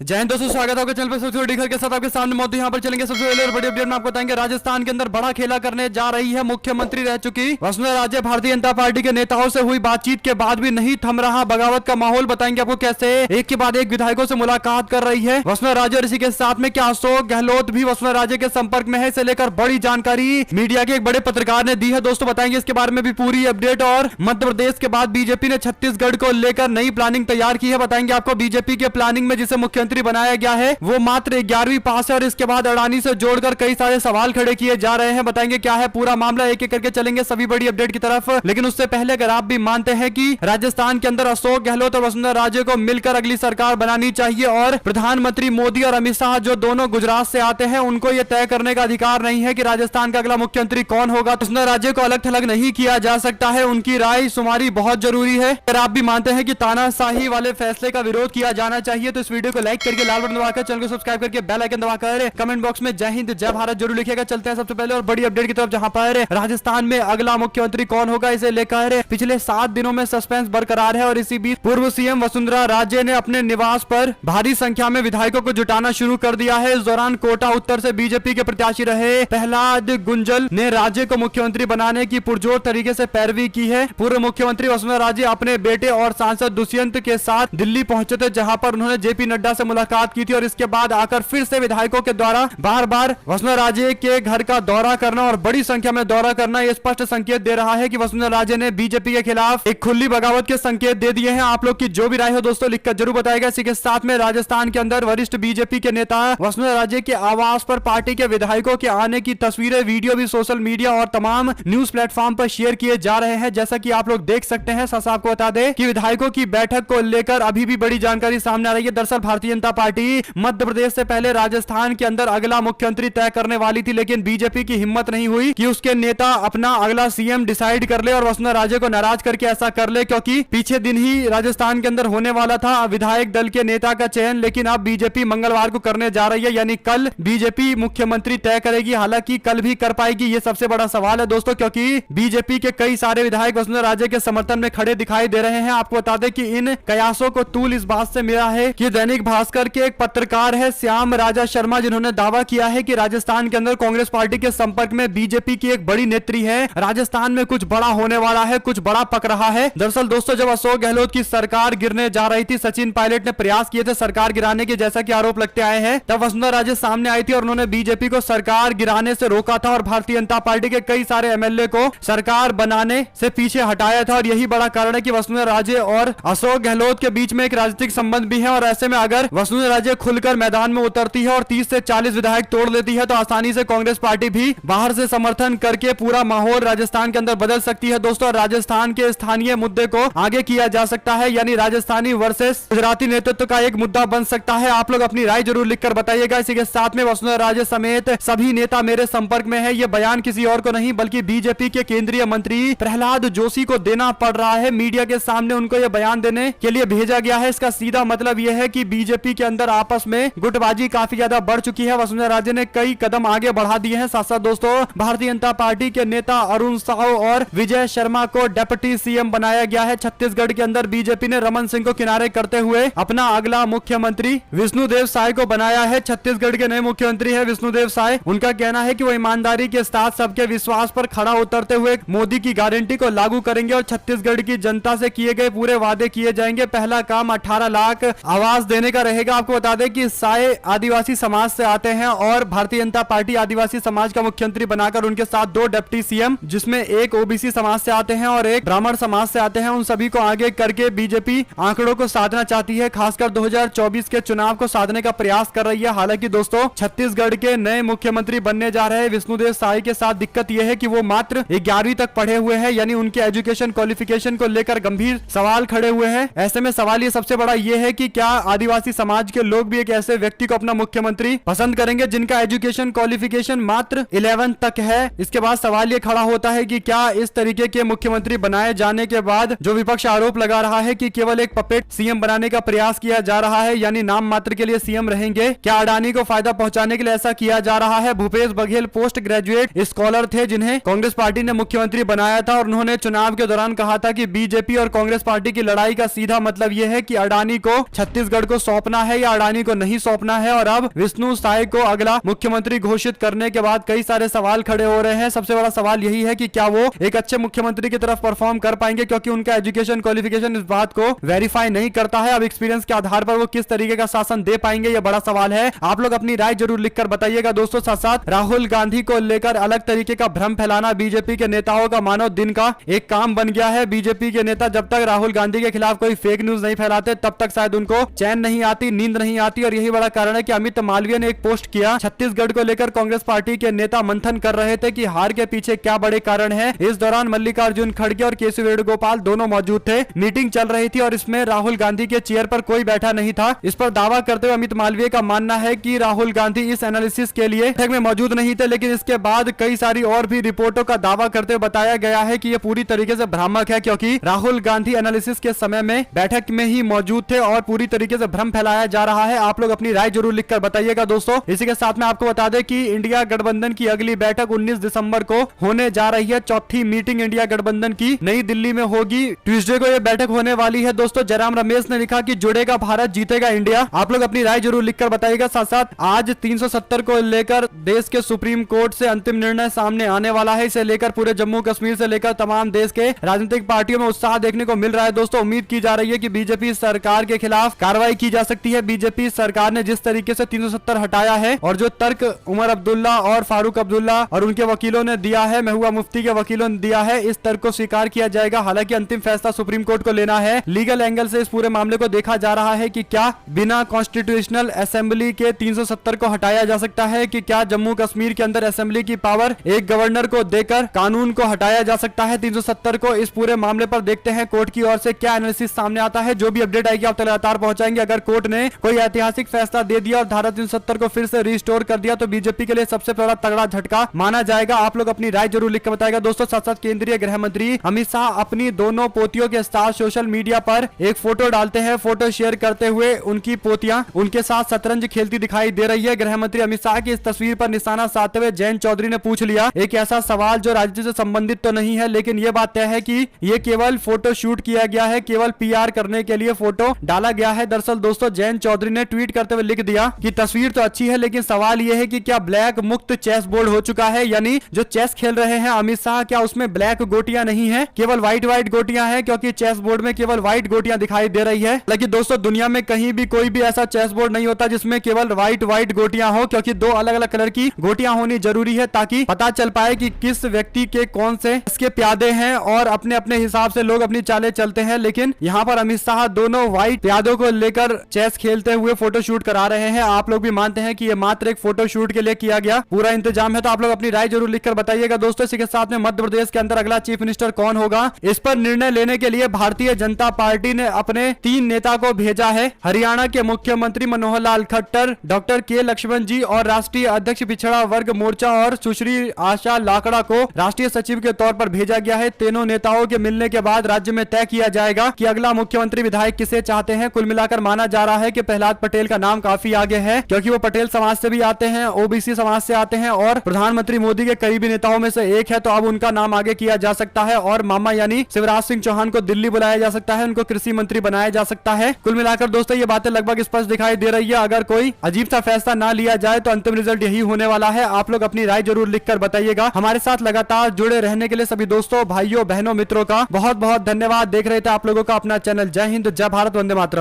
जय हिंद दोस्तों, स्वागत है आपके चैनल पर। सबसे बड़ी खबर के साथ आपके सामने मौजूद यहाँ पर चलेंगे। सबसे पहले और बड़ी अपडेट में आपको बताएंगे, राजस्थान के अंदर बड़ा खेला करने जा रही है मुख्यमंत्री रह चुकी वसुंधरा राजे। भारतीय जनता पार्टी के नेताओं से हुई बातचीत के बाद भी नहीं थम रहा बगावत का माहौल। बताएंगे आपको कैसे एक के बाद एक विधायकों से मुलाकात कर रही है वसुंधरा राजे। और इसी के साथ में क्या अशोक गहलोत भी वसुंधरा राजे के संपर्क में है, इसे लेकर बड़ी जानकारी मीडिया के एक बड़े पत्रकार ने दी है। दोस्तों बताएंगे इसके बारे में भी पूरी अपडेट। और मध्य प्रदेश के बाद बीजेपी ने छत्तीसगढ़ को लेकर नई प्लानिंग तैयार की है। बताएंगे आपको बीजेपी के प्लानिंग में जिसे मुख्यमंत्री बनाया गया है वो मात्र 11वीं पास है। और इसके बाद अडानी से जोड़कर कई सारे सवाल खड़े किए जा रहे हैं। बताएंगे क्या है पूरा मामला, एक एक करके चलेंगे सभी बड़ी अपडेट की तरफ। लेकिन उससे पहले अगर आप भी मानते हैं कि राजस्थान के अंदर अशोक गहलोत और वसुंधरा राजे को मिलकर अगली सरकार बनानी चाहिए और प्रधानमंत्री मोदी और अमित शाह जो दोनों गुजरात से आते हैं उनको यह तय करने का अधिकार नहीं है कि राजस्थान का अगला मुख्यमंत्री कौन होगा। वसुंधरा राजे को अलग थलग नहीं किया जा सकता है, उनकी राय शुमारी बहुत जरूरी है। अगर आप भी मानते हैं कि तानाशाही वाले फैसले का विरोध किया जाना चाहिए तो इस वीडियो को लाइक करके लाल बटन दबाकर चैनल को सब्सक्राइब करके बेल आइकन दबाकर कमेंट बॉक्स में जय हिंद जय भारत जरूर लिखिएगा। चलते हैं सबसे पहले और बड़ी अपडेट की तरफ, जहां पर राजस्थान में अगला मुख्यमंत्री कौन होगा इसे लेकर पिछले 7 दिनों में सस्पेंस बरकरार है। और इसी बीच पूर्व सीएम वसुंधरा राजे ने अपने निवास पर भारी संख्या में विधायकों को जुटाना शुरू कर दिया है। इस दौरान कोटा उत्तर से बीजेपी के प्रत्याशी रहे प्रहलाद गुंजल ने राजे को मुख्यमंत्री बनाने की पुरजोर तरीके से पैरवी की है। पूर्व मुख्यमंत्री वसुंधरा राजे अपने बेटे और सांसद दुष्यंत के साथ दिल्ली पहुंचे थे, जहां पर उन्होंने जेपी नड्डा से मुलाकात की थी। और इसके बाद आकर फिर से विधायकों के द्वारा बार बार वसुंधरा राजे के घर का दौरा करना और बड़ी संख्या में दौरा करना यह स्पष्ट संकेत दे रहा है कि वसुंधरा राजे ने बीजेपी के खिलाफ एक खुली बगावत के संकेत दे दिए हैं। आप लोग की जो भी राय हो दोस्तों लिखकर जरूर बताएगा। इसी के साथ में राजस्थान के अंदर वरिष्ठ बीजेपी के नेता वसुंधरा राजे के आवास पर पार्टी के विधायकों के आने की तस्वीरें वीडियो भी सोशल मीडिया और तमाम न्यूज प्लेटफॉर्म पर शेयर किए जा रहे हैं, जैसा कि आप लोग देख सकते हैं। साथ आपको बता दें कि विधायकों की बैठक को लेकर अभी भी बड़ी जानकारी सामने आ रही है। दरअसल भारतीय जनता पार्टी मध्य प्रदेश से पहले राजस्थान के अंदर अगला मुख्यमंत्री तय करने वाली थी, लेकिन बीजेपी की हिम्मत नहीं हुई कि उसके नेता अपना अगला सीएम डिसाइड कर ले और वसुंधरा राजे को नाराज करके ऐसा कर ले, क्योंकि पीछे दिन ही राजस्थान के अंदर होने वाला था विधायक दल के नेता का चयन। लेकिन अब बीजेपी मंगलवार को करने जा रही है, यानी कल बीजेपी मुख्यमंत्री तय करेगी। हालांकि कल भी कर पाएगी ये सबसे बड़ा सवाल है दोस्तों, क्योंकि बीजेपी के कई सारे विधायक वसुंधरा राजे के समर्थन में खड़े दिखाई दे रहे हैं। आपको बता दें कि इन कयासों को तूल इस बात से मिला है कि दैनिक भास्कर के एक पत्रकार है श्याम राजा शर्मा, जिन्होंने दावा किया है कि राजस्थान के अंदर कांग्रेस पार्टी के संपर्क में बीजेपी की एक बड़ी नेत्री है। राजस्थान में कुछ बड़ा होने वाला है, कुछ बड़ा पक रहा है। दरअसल दोस्तों जब अशोक गहलोत की सरकार गिरने जा रही थी, सचिन पायलट ने प्रयास किए थे सरकार गिराने के, जैसा कि आरोप लगते आए हैं, तब वसुंधरा राजे सामने आई थी और उन्होंने बीजेपी को सरकार गिराने से रोका था और भारतीय जनता पार्टी के कई सारे एमएलए को सरकार बनाने से पीछे हटाया था। और यही बड़ा कारण है कि वसुंधरा राजे और अशोक गहलोत के बीच में एक राजनीतिक संबंध भी है। और ऐसे में अगर वसुंधरा राजे खुलकर मैदान में उतरती है और 30 से 40 विधायक तोड़ लेती है तो आसानी से कांग्रेस पार्टी भी बाहर से समर्थन करके पूरा माहौल राजस्थान के अंदर बदल सकती है दोस्तों। राजस्थान के स्थानीय मुद्दे को आगे किया जा सकता है, यानी राजस्थानी वर्सेस गुजराती नेतृत्व का एक मुद्दा बन सकता है। आप लोग अपनी राय जरूर लिखकर बताइएगा। इसी के साथ में वसुंधरा राजे समेत सभी नेता मेरे संपर्क में है, ये बयान किसी और को नहीं बल्कि बीजेपी के केंद्रीय मंत्री प्रहलाद जोशी को देना पड़ रहा है। मीडिया के सामने उनको यह बयान देने के लिए भेजा गया है। इसका सीधा मतलब यह है कि बीजेपी के अंदर आपस में गुटबाजी काफी ज्यादा बढ़ चुकी है। वसुंधरा राजे ने कई कदम आगे बढ़ा दिए हैं। साथ साथ दोस्तों भारतीय जनता पार्टी के नेता अरुण साहू और विजय शर्मा को डिप्टी सीएम बनाया गया है। छत्तीसगढ़ के अंदर बीजेपी ने रमन सिंह को किनारे करते हुए अपना अगला मुख्यमंत्री विष्णुदेव साय को बनाया है। छत्तीसगढ़ के नए मुख्यमंत्री है विष्णुदेव साय। उनका कहना है कि वो ईमानदारी के साथ सबके विश्वास पर खड़ा उतरते हुए मोदी की गारंटी को लागू करेंगे और छत्तीसगढ़ की जनता से किए गए पूरे वादे किए जाएंगे। पहला काम 18 लाख आवास देने का रहेगा। आपको बता दें कि साय आदिवासी समाज से आते हैं और भारतीय जनता पार्टी आदिवासी समाज का मुख्यमंत्री बनाकर उनके साथ 2 डिप्टी सीएम, जिसमें एक ओबीसी समाज से आते हैं और एक ब्राह्मण समाज से आते हैं, उन सभी को आगे करके बीजेपी आंकड़ों को साधना चाहती है। खासकर 2024 के चुनाव को साधने का प्रयास कर रही है। हालांकि दोस्तों छत्तीसगढ़ के नए मुख्यमंत्री बनने जा रहे विष्णुदेव साय के साथ दिक्कत यह है कि वो मात्र 11वीं तक पढ़े हुए हैं, यानी उनके एजुकेशन क्वालिफिकेशन को लेकर गंभीर सवाल खड़े हुए हैं। ऐसे में सवाल ये सबसे बड़ा ये है कि क्या आदिवासी समाज के लोग भी एक ऐसे व्यक्ति को अपना मुख्यमंत्री पसंद करेंगे जिनका एजुकेशन क्वालिफिकेशन मात्र 11 तक है। इसके बाद सवाल ये खड़ा होता है कि क्या इस तरीके के मुख्यमंत्री बनाए जाने के बाद जो विपक्ष आरोप लगा रहा है कि केवल एक पपेट सीएम बनाने का प्रयास किया जा रहा है, यानी नाम मात्र के लिए सीएम रहेंगे, क्या अडानी को फायदा पहुंचाने के लिए ऐसा किया जा रहा है। Bhupesh Baghel post graduate scholar थे जिन्हें कांग्रेस पार्टी ने मुख्यमंत्री बनाया था और उन्होंने चुनाव के दौरान कहा था कि बीजेपी और कांग्रेस पार्टी की लड़ाई का सीधा मतलब यह है कि अडानी को छत्तीसगढ़ को सौंपना सौंपना है या अडानी को नहीं सौंपना है। और अब विष्णु साय को अगला मुख्यमंत्री घोषित करने के बाद कई सारे सवाल खड़े हो रहे हैं। सबसे बड़ा सवाल यही है कि क्या वो एक अच्छे मुख्यमंत्री की तरफ परफॉर्म कर पाएंगे, क्योंकि उनका एजुकेशन क्वालिफिकेशन इस बात को वेरीफाई नहीं करता है। अब एक्सपीरियंस के आधार पर वो किस तरीके का शासन दे पाएंगे, यह बड़ा सवाल है। आप लोग अपनी राय जरूर लिखकर बताइएगा दोस्तों। साथ साथ राहुल गांधी को लेकर अलग तरीके का भ्रम फैलाना बीजेपी के नेताओं का मानो दिन का एक काम बन गया है। बीजेपी के नेता जब तक राहुल गांधी के खिलाफ कोई फेक न्यूज नहीं फैलाते तब तक शायद उनको चैन नहीं आती, नींद नहीं आती। और यही बड़ा कारण है कि अमित मालवीय ने एक पोस्ट किया, छत्तीसगढ़ को लेकर कांग्रेस पार्टी के नेता मंथन कर रहे थे कि हार के पीछे क्या बड़े कारण है। इस दौरान मल्लिकार्जुन खड़गे और केसी वेणुगोपाल दोनों मौजूद थे। मीटिंग चल रही थी और इसमें राहुल गांधी के चेयर पर कोई बैठा नहीं था। इस पर दावा करते हुए अमित मालवीय का मानना है कि राहुल गांधी इस एनालिसिस के लिए बैठक में मौजूद नहीं थे, लेकिन इसके बाद कई सारी और भी रिपोर्टों का दावा करते हुए बताया गया है कि यह पूरी तरीके से भ्रामक है, क्योंकि राहुल गांधी एनालिसिस के समय में बैठक में ही मौजूद थे और पूरी तरीके से भ्रम फैलाया जा रहा है। आप लोग अपनी राय जरूर लिखकर बताइएगा दोस्तों। इसी के साथ में आपको बता दें कि इंडिया गठबंधन की अगली बैठक 19 दिसंबर को होने जा रही है। चौथी मीटिंग इंडिया गठबंधन की नई दिल्ली में होगी। ट्यूसडे को यह बैठक होने वाली है दोस्तों। जयराम रमेश ने लिखा कि जुड़ेगा भारत, जीतेगा इंडिया। आप लोग अपनी राय जरूर लिखकर बताइएगा। साथ साथ आज 370 को लेकर देश के सुप्रीम कोर्ट से अंतिम निर्णय सामने आने वाला है। इसे लेकर पूरे जम्मू कश्मीर से लेकर तमाम देश के राजनीतिक पार्टियों में उत्साह देखने को मिल रहा है दोस्तों। उम्मीद की जा रही है कि बीजेपी सरकार के खिलाफ कार्रवाई की जा सकती है। बीजेपी सरकार ने जिस तरीके से 370 हटाया है और जो तर्क उमर अब्दुल्ला और फारूक अब्दुल्ला और उनके वकीलों ने दिया है, महबूबा मुफ्ती के वकीलों ने दिया है, इस तर्क को स्वीकार किया जाएगा। हालांकि अंतिम फैसला सुप्रीम कोर्ट को लेना है। लीगल एंगल से इस पूरे मामले को देखा जा रहा है कि क्या बिना कॉन्स्टिट्यूशनल असेंबली के 370 को हटाया जा सकता है, कि क्या जम्मू कश्मीर के अंदर असेंबली की पावर एक गवर्नर को देकर कानून को हटाया जा सकता है 370 को। इस पूरे मामले पर देखते हैं कोर्ट की ओर से क्या एनालिसिस सामने आता है। जो भी अपडेट आएगी आप तक लगातार पहुंचाएंगे। अगर कोर्ट ने कोई ऐतिहासिक फैसला दे दिया और धारा 370 को फिर से रिस्टोर कर दिया तो बीजेपी के लिए सबसे बड़ा तगड़ा झटका माना जाएगा। आप लोग अपनी राय जरूर लिखकर बताएगा दोस्तों। साथ साथ केंद्रीय गृह मंत्री अमित शाह अपनी दोनों पोतियों के साथ सोशल मीडिया पर एक फोटो डालते हैं। फोटो शेयर करते हुए उनकी पोतियां उनके साथ शतरंज खेलती दिखाई दे रही है। गृह मंत्री अमित शाह की इस तस्वीर पर निशाना साधते हुए जयंत चौधरी ने पूछ लिया एक ऐसा सवाल जो राजनीति से संबंधित तो नहीं है, लेकिन यह बात तय है कि यह केवल फोटो शूट किया गया है, केवल पीआर करने के लिए फोटो डाला गया है। दरअसल दोस्तों जयंत चौधरी ने ट्वीट करते हुए लिख दिया कि तस्वीर तो अच्छी है, लेकिन सवाल यह है कि क्या ब्लैक मुक्त चेस बोर्ड हो चुका है, यानी जो चेस खेल रहे हैं अमित शाह, क्या उसमें ब्लैक गोटियां नहीं है, केवल व्हाइट व्हाइट गोटियां हैं, क्योंकि चेस बोर्ड में केवल व्हाइट गोटियां दिखाई दे रही है। लेकिन दोस्तों दुनिया में कहीं भी कोई भी ऐसा चेस बोर्ड नहीं होता जिसमें केवल व्हाइट व्हाइट गोटियां हो, क्योंकि दो अलग अलग कलर की गोटियां होनी जरूरी है ताकि पता चल पाए कि किस व्यक्ति के कौन से इसके प्यादे हैं और अपने अपने हिसाब से लोग अपनी चालें चलते हैं। लेकिन यहाँ पर अमित शाह दोनों व्हाइट प्यादों को लेकर चेस खेलते हुए फोटो शूट करा रहे हैं। आप लोग भी मानते हैं कि यह मात्र एक फोटो शूट के लिए किया गया पूरा इंतजाम है? तो आप लोग अपनी राय जरूर लिखकर बताइएगा दोस्तों। इसी के साथ में मध्य प्रदेश के अंदर अगला चीफ मिनिस्टर कौन होगा, इस पर निर्णय लेने के लिए भारतीय जनता पार्टी ने अपने 3 नेता को भेजा है। हरियाणा के मुख्यमंत्री मनोहर लाल खट्टर, डॉक्टर के लक्ष्मण जी और राष्ट्रीय अध्यक्ष पिछड़ा वर्ग मोर्चा और सुश्री आशा लाकड़ा को राष्ट्रीय सचिव के तौर पर भेजा गया है। तीनों नेताओं के मिलने के बाद राज्य में तय किया जाएगा कि अगला मुख्यमंत्री विधायक किसे चाहते हैं। कुल मिलाकर माना जा रहा है कि प्रहलाद पटेल का नाम काफी आगे है, क्योंकि वो पटेल समाज से भी आते हैं, ओबीसी समाज से आते हैं और प्रधानमंत्री मोदी के करीबी नेताओं में से एक है। तो अब उनका नाम आगे किया जा सकता है और मामा यानी शिवराज सिंह चौहान को दिल्ली बुलाया जा सकता है, उनको कृषि मंत्री बनाया जा सकता है। कुल मिलाकर दोस्तों ये बातें लगभग स्पष्ट दिखाई दे रही है। अगर कोई अजीब सा फैसला ना लिया जाए तो अंतिम रिजल्ट यही होने वाला है। आप लोग अपनी राय जरूर लिखकर बताइएगा। हमारे साथ लगातार जुड़े रहने के लिए सभी दोस्तों, भाइयों, बहनों, मित्रों का बहुत बहुत धन्यवाद। देख रहे थे आप लोगों का अपना चैनल। जय हिंद, जय भारत, वंदे मातरम।